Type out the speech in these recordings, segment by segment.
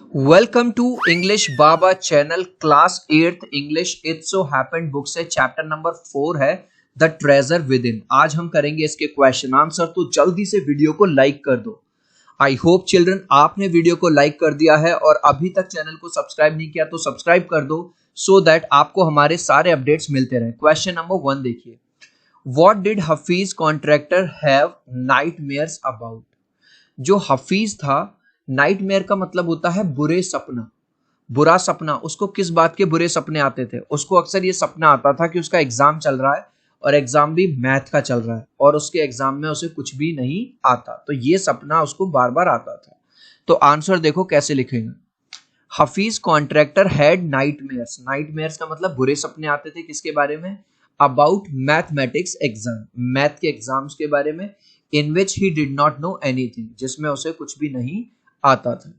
Welcome to English Baba channel class 8th English it so happened book से chapter number 4 है the treasure with in. आज हम करेंगे इसके क्वेश्चन आंसर, तो जल्दी से वीडियो को लाइक कर दो। आई होप चिल्ड्रन आपने वीडियो को लाइक कर दिया है और अभी तक चैनल को सब्सक्राइब नहीं किया तो सब्सक्राइब कर दो सो दैट आपको हमारे सारे अपडेट्स मिलते रहे। क्वेश्चन नंबर 1 देखिए, what did Hafeez contractor have nightmares about. जो हफीज था, नाइटमेयर का मतलब होता है बुरे सपना, बुरा सपना। उसको किस बात के बुरे सपने आते थे? उसको अक्सर ये सपना आता था कि उसका एग्जाम चल रहा है और एग्जाम भी मैथ का चल रहा है और उसके एग्जाम में उसे कुछ भी नहीं आता, तो ये सपना उसको बार बार आता था। तो आंसर देखो कैसे लिखेंगे। Hafeez Contractor had nightmares. Nightmares का मतलब बुरे सपने आते थे किसके बारे में? अबाउट मैथमेटिक्स एग्जाम, मैथ के एग्जाम्स के बारे में। In which he did not know anything, जिसमें उसे कुछ भी नहीं आता था।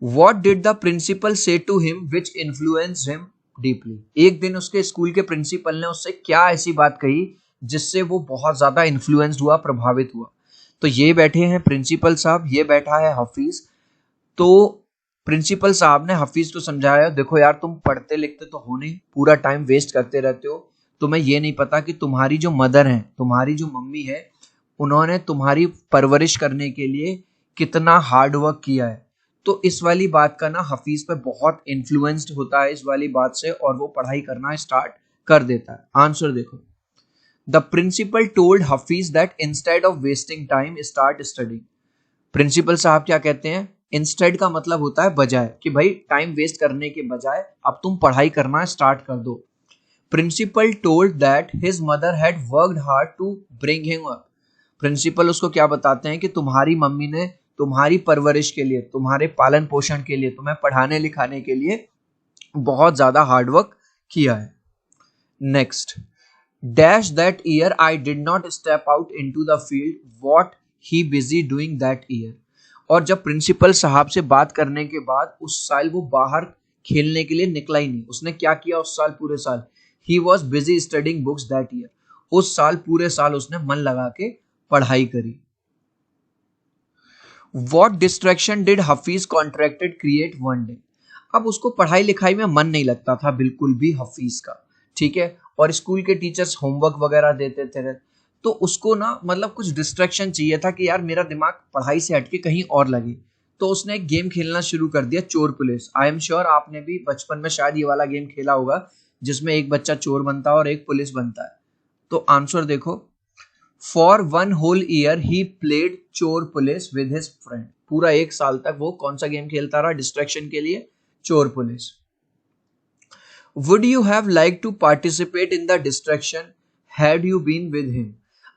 What did the principal say to him which influenced him deeply? एक दिन उसके स्कूल के प्रिंसिपल ने उससे क्या ऐसी बात कही जिससे वो बहुत ज्यादा इन्फ्लुएंस्ड हुआ, प्रभावित हुआ। तो ये बैठे हैं प्रिंसिपल साहब, ये बैठा है हफीज। तो प्रिंसिपल साहब ने हफीज को समझाया, देखो यार तुम पढ़ते लिखते तो हो नहीं, पूरा टाइम वेस्ट करते रहते हो। तुम्हें ये नहीं पता कि तुम्हारी जो मदर है, तुम्हारी जो मम्मी है, उन्होंने तुम्हारी परवरिश करने के लिए कितना हार्ड वर्क किया है। तो इस वाली बात का ना हफीज पे बहुत इन्फ्लुएंस्ड होता है इस वाली बात से, और वो पढ़ाई करना स्टार्ट कर देता है। आंसर देखो, the principal told Hafeez that instead of wasting time start studying. Principal साहब क्या कहते हैं? इंस्टेड का मतलब होता है बजाय, कि भाई टाइम वेस्ट करने के बजाय अब तुम पढ़ाई करना स्टार्ट कर दो। Principal told that his mother had worked hard to bring him up. Principal उसको क्या बताते हैं कि तुम्हारी मम्मी ने तुम्हारी परवरिश के लिए, तुम्हारे पालन पोषण के लिए, तुम्हें पढ़ाने लिखाने के लिए बहुत ज्यादा हार्डवर्क किया है। Next, dash that year I did not step out into the field what he busy doing that year. और जब प्रिंसिपल साहब से बात करने के बाद उस साल वो बाहर खेलने के लिए निकला ही नहीं। उसने क्या किया उस साल? पूरे साल he was busy studying books that year. उस साल पूरे साल उसने मन लगा के पढ़ाई करी। What distraction did Hafeez contracted create one day. अब उसको पढ़ाई लिखाई में मन नहीं लगता था बिल्कुल भी हफीज का, ठीक है, और स्कूल के टीचर्स होमवर्क वगैरह देते थे, तो उसको ना मतलब कुछ डिस्ट्रैक्शन चाहिए था कि यार मेरा दिमाग पढ़ाई से हटके कहीं और लगे। तो उसने एक गेम खेलना शुरू कर दिया, चोर पुलिस। आई एम श्योर आपने भी बचपन में शायद ये वाला गेम खेला होगा जिसमें एक बच्चा चोर बनता है और एक पुलिस बनता है। तो आंसर देखो, for one whole year he played chor police with his friend. पूरा एक साल तक वो कौन सा गेम खेलता रहा डिस्ट्रैक्शन के लिए? Chor police. Would you have like to participate in the distraction had you been with him.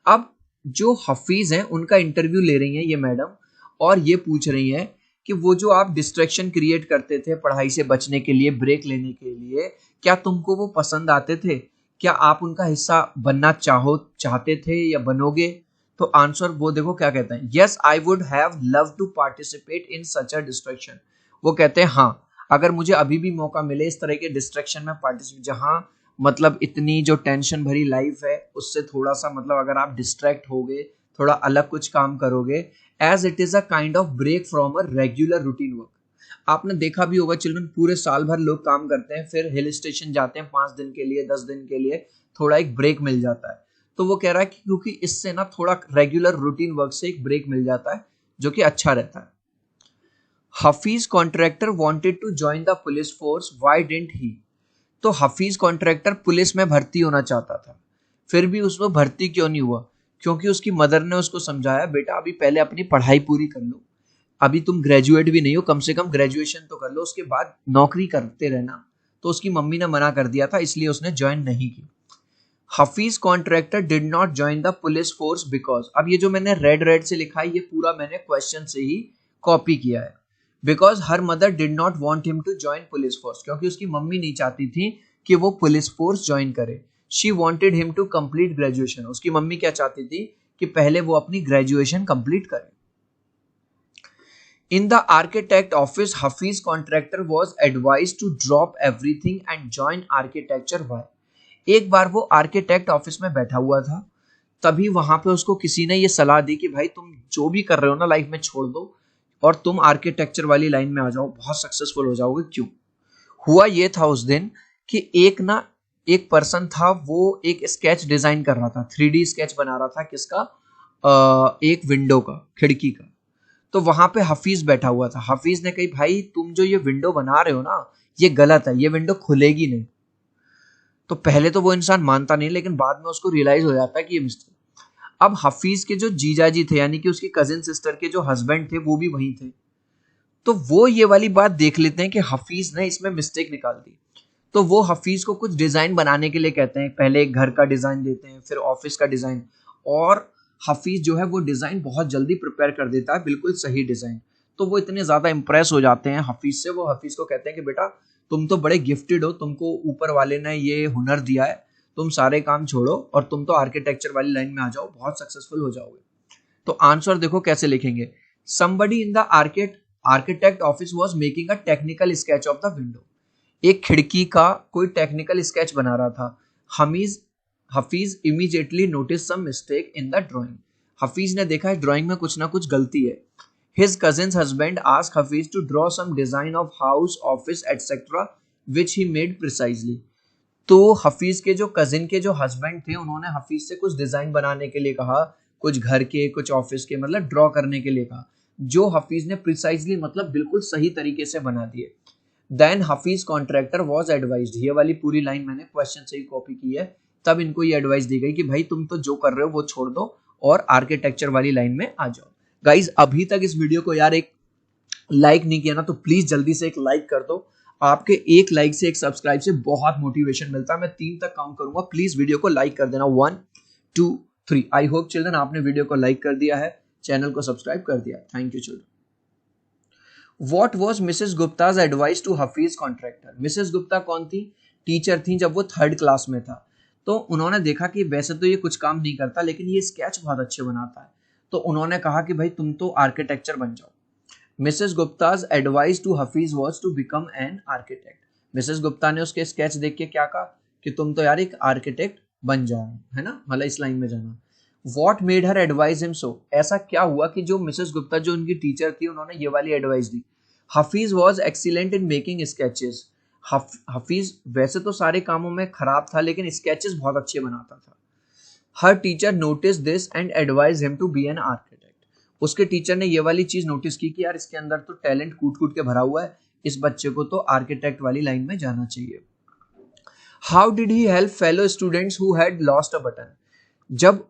अब जो हफीज हैं उनका इंटरव्यू ले रही हैं ये मैडम, और ये पूछ रही हैं कि वो जो आप डिस्ट्रैक्शन क्रिएट करते थे पढ़ाई से बचने के लिए, ब्रेक लेने के लिए, क्या तुमको वो पसंद आते थे? क्या आप उनका हिस्सा बनना चाहते थे या बनोगे? तो आंसर वो देखो क्या कहते हैं, yes I would have love to participate in such a distraction. वो कहते हैं हाँ, अगर मुझे अभी भी मौका मिले इस तरह के डिस्ट्रैक्शन में पार्टिसिपेट, जहां मतलब इतनी जो टेंशन भरी लाइफ है उससे थोड़ा सा मतलब अगर आप डिस्ट्रैक्ट होगे, थोड़ा अलग कुछ काम करोगे, as it is a kind of break from a regular routine work. आपने देखा भी होगा चिल्ड्रन, पूरे साल भर लोग काम करते हैं, फिर हिल स्टेशन जाते हैं 5 दिन के लिए, 10 दिन के लिए, थोड़ा एक ब्रेक मिल जाता है। तो वो कह रहा है कि क्योंकि इससे ना थोड़ा रेगुलर रूटीन वर्क से एक ब्रेक मिल जाता है जो कि अच्छा रहता है। Hafeez contractor wanted to join the police force, why didn't he. तो हफीज कॉन्ट्रैक्टर पुलिस में भर्ती होना चाहता था, फिर भी उसमें भर्ती क्यों नहीं हुआ? क्योंकि उसकी मदर ने उसको समझाया, बेटा अभी पहले अपनी पढ़ाई पूरी कर लो, अभी तुम ग्रेजुएट भी नहीं हो, कम से कम ग्रेजुएशन तो कर लो, उसके बाद नौकरी करते रहना। तो उसकी मम्मी ने मना कर दिया था, इसलिए उसने ज्वाइन नहीं की। Hafeez contractor did not join the police force because. अब ये जो मैंने रेड रेड से लिखा है ये पूरा मैंने क्वेश्चन से ही कॉपी किया है। Because her mother did not want him to join police force, क्योंकि उसकी मम्मी नहीं चाहती थी कि वो पुलिस फोर्स ज्वाइन करे। She wanted him to complete graduation. उसकी मम्मी क्या चाहती थी कि पहले वो अपनी ग्रेजुएशन कंप्लीट करे। In the architect office, Hafiz contractor was advised to drop everything and join architecture. Why? एक बार वो आर्किटेक्ट ऑफिस में बैठा हुआ था, तभी वहां पे उसको किसी ने ये सलाह दी कि भाई तुम जो भी कर रहे हो ना लाइफ में छोड़ दो, और तुम आर्किटेक्चर वाली लाइन में आ जाओ, बहुत सक्सेसफुल हो जाओगे। क्यों? हुआ ये था उस दिन कि एक पर्सन था, वो एक स्केच डिजाइन कर रहा था, 3D स्केच बना रहा था किसका, एक विंडो का, खिड़की का। तो वहां पे हफीज बैठा हुआ था। हफीज ने कही भाई तुम जो ये विंडो बना रहे हो ना, ये गलत है, ये विंडो खुलेगी नहीं। तो पहले तो वो इंसान मानता नहीं, लेकिन बाद में उसको रियलाइज हो जाता है कि ये मिस्टेक। अब हफीज के जो जीजाजी थे, यानी कि उसकी कजिन सिस्टर के जो हस्बैंड थे, वो भी वही थे। तो वो ये वाली बात देख लेते हैं कि हफीज ने इसमें मिस्टेक निकाल दी। तो वो हफीज को कुछ डिजाइन बनाने के लिए कहते हैं। पहले एक घर का डिजाइन देते हैं, फिर ऑफिस का डिजाइन, और हफीज जो है वो डिजाइन बहुत जल्दी प्रिपेयर कर देता है, बिल्कुल सही डिजाइन। तो वो इतने ज्यादा इंप्रेस हो जाते हैं हफीज से, वो हफीज को कहते हैं कि बेटा तुम तो बड़े गिफ्टेड हो, तुमको ऊपर वाले ने ये हुनर दिया है, तुम सारे काम छोड़ो और तुम तो आर्किटेक्चर वाली लाइन में आ जाओ, बहुत सक्सेसफुल हो जाओगे। तो आंसर देखो कैसे लिखेंगे। somebody in the architect office was making a technical sketch of the window। एक खिड़की का कोई टेक्निकल स्केच बना रहा था। हमीज Hafeez immediately notice some mistake in the drawing. Hafeez ने देखा है ड्राइंग में कुछ ना कुछ गलती है। His cousin's husband ask Hafeez to draw some design of house, office etcetera which he made precisely. तो हफीज के जो कजिन के जो हस्बैंड थे, उन्होंने हफीज से कुछ डिजाइन बनाने के लिए कहा, कुछ घर के, कुछ ऑफिस के, मतलब ड्रॉ करने के लिए कहा, जो हफीज ने प्रिसाइजली मतलब बिल्कुल सही तरीके से बना दिए। Then Hafeez contractor was advised. ये वाली पूरी लाइन मैंने क्वेश्चन से ही कॉपी की है। तब इनको ये एडवाइस दी गई कि भाई तुम तो जो कर रहे हो वो छोड़ दो और आर्किटेक्चर वाली लाइन में आ जाओ। गाइज अभी तक इस वीडियो को यार एक लाइक नहीं किया ना, तो प्लीज जल्दी से एक लाइक कर दो। आपके एक लाइक से, एक सब्सक्राइब से बहुत मोटिवेशन मिलता है। मैं 3 तक काउंट करूंगा, प्लीज वीडियो को लाइक कर देना। 1 2 3। आई होप चिल्ड्रन आपने वीडियो को लाइक कर दिया है, चैनल को सब्सक्राइब कर दिया। Thank you children. What was Mrs Gupta's advice to Hafeez Contractor? Mrs Gupta कौन थी? टीचर थी जब वो 3rd क्लास में था। तो उन्होंने देखा कि वैसे तो ये कुछ काम नहीं करता, लेकिन ये स्केच बहुत अच्छे बनाता है। तो उन्होंने कहा कि भाई तुम तो आर्किटेक्चर बन जाओ। Mrs Gupta's advice to Hafeez was to become an architect. Mrs Gupta ने उसके स्केच देख के क्या कहा कि तुम तो यार एक आर्किटेक्ट बन जाओ, है ना, मतलब इस लाइन में जाना। What made her advise him so? ऐसा क्या हुआ कि जो मिसेस गुप्ता जो उनकी टीचर थी, उन्होंने ये वाली advice the. Hafeez was excellent in making sketches. Hafeez वैसे तो सारे कामों में खराब था, लेकिन स्केचेस बहुत अच्छे बनाता था। हर teacher notice this and advise him to be an architect. उसके टीचर ने ये वाली चीज नोटिस की कि यार इसके अंदर तो टैलेंट कूट कूट के भरा हुआ है, इस बच्चे को तो आर्किटेक्ट वाली लाइन में जाना चाहिए। How did he help fellow students who had lost a button? जब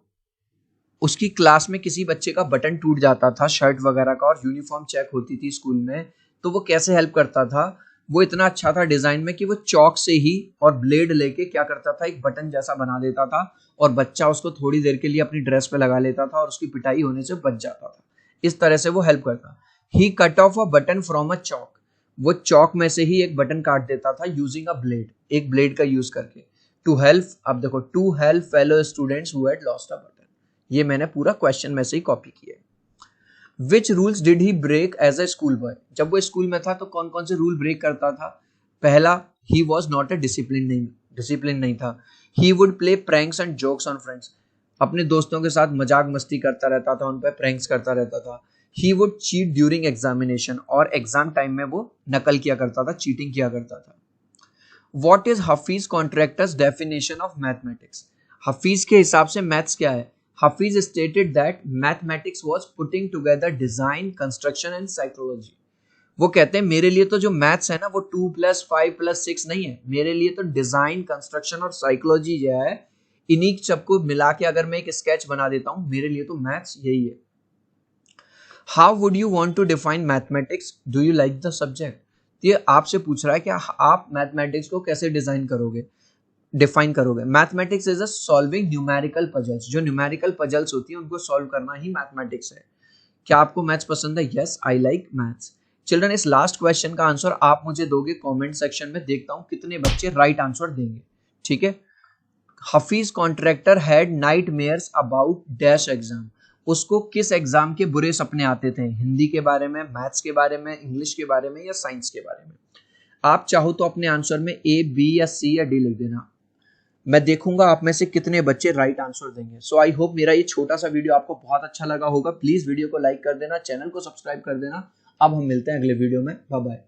उसकी क्लास में किसी बच्चे का बटन टूट जाता था शर्ट वगैरह का, और यूनिफॉर्म चेक होती थी स्कूल में, तो वो कैसे हेल्प करता था? वो इतना अच्छा था डिजाइन में कि वो चौक से ही और ब्लेड लेके क्या करता था, एक बटन जैसा बना देता था, और बच्चा उसको थोड़ी देर के लिए अपनी ड्रेस पे लगा लेता था और उसकी पिटाई होने से बच जाता था। इस तरह से वो हेल्प करता। He cut off a button from a chalk. वो चौक में से ही एक बटन काट देता था यूजिंग अ ब्लेड, एक ब्लेड का यूज करके। टू हेल्प, अब देखो, to help fellow students who had lost a button. ये मैंने पूरा क्वेश्चन में से ही कॉपी किया है। Which rules did he break as a school boy? जब वो स्कूल में था तो कौन कौन से रूल ब्रेक करता था? पहला, he was not a discipline नहीं था। He would play pranks and jokes on friends. अपने दोस्तों के साथ मजाक मस्ती करता रहता था, उन पर प्रैंक्स करता रहता था। He would cheat during examination, और एग्जाम टाइम में वो नकल किया करता था, चीटिंग किया करता था। What is Hafeez contractors definition of mathematics? Hafeez के हिसाब से मैथ्स क्या है? Hafeez stated that mathematics was putting together design, construction and psychology. वो कहते हैं मेरे लिए तो जो मैथ्स है ना, वो 2+5+6 नहीं है, मेरे लिए तो डिजाइन, कंस्ट्रक्शन और साइकोलॉजी जो है, इन्हीं सबको मिला के अगर मैं एक स्केच बना देता हूं, मेरे लिए तो मैथ्स यही है। How would you want to define mathematics? Do you like the subject? ये आपसे पूछ रहा है कि आप मैथमेटिक्स को कैसे डिफाइन करोगे। Mathematics is a solving numerical puzzles. जो न्यूमेरिकल पजल्स होती है उनको सॉल्व करना ही मैथमेटिक्स है। क्या आपको मैथ्स पसंद है? Yes, I like maths. Children, इस लास्ट क्वेश्चन का आंसर आप मुझे दोगे कमेंट सेक्शन में, देखता हूं कितने बच्चे राइट आंसर देंगे। ठीक है। Hafeez Contractor had nightmares about dash exam. उसको किस एग्जाम के बुरे सपने आते थे? हिंदी के बारे में, मैथ्स के बारे में, इंग्लिश के बारे में, या साइंस के बारे में? आप चाहो तो अपने आंसर में A, B या C या D लिख देना। मैं देखूंगा आप में से कितने बच्चे राइट आंसर देंगे। सो आई होप मेरा ये छोटा सा वीडियो आपको बहुत अच्छा लगा होगा। प्लीज वीडियो को लाइक कर देना, चैनल को सब्सक्राइब कर देना। अब हम मिलते हैं अगले वीडियो में। Bye bye.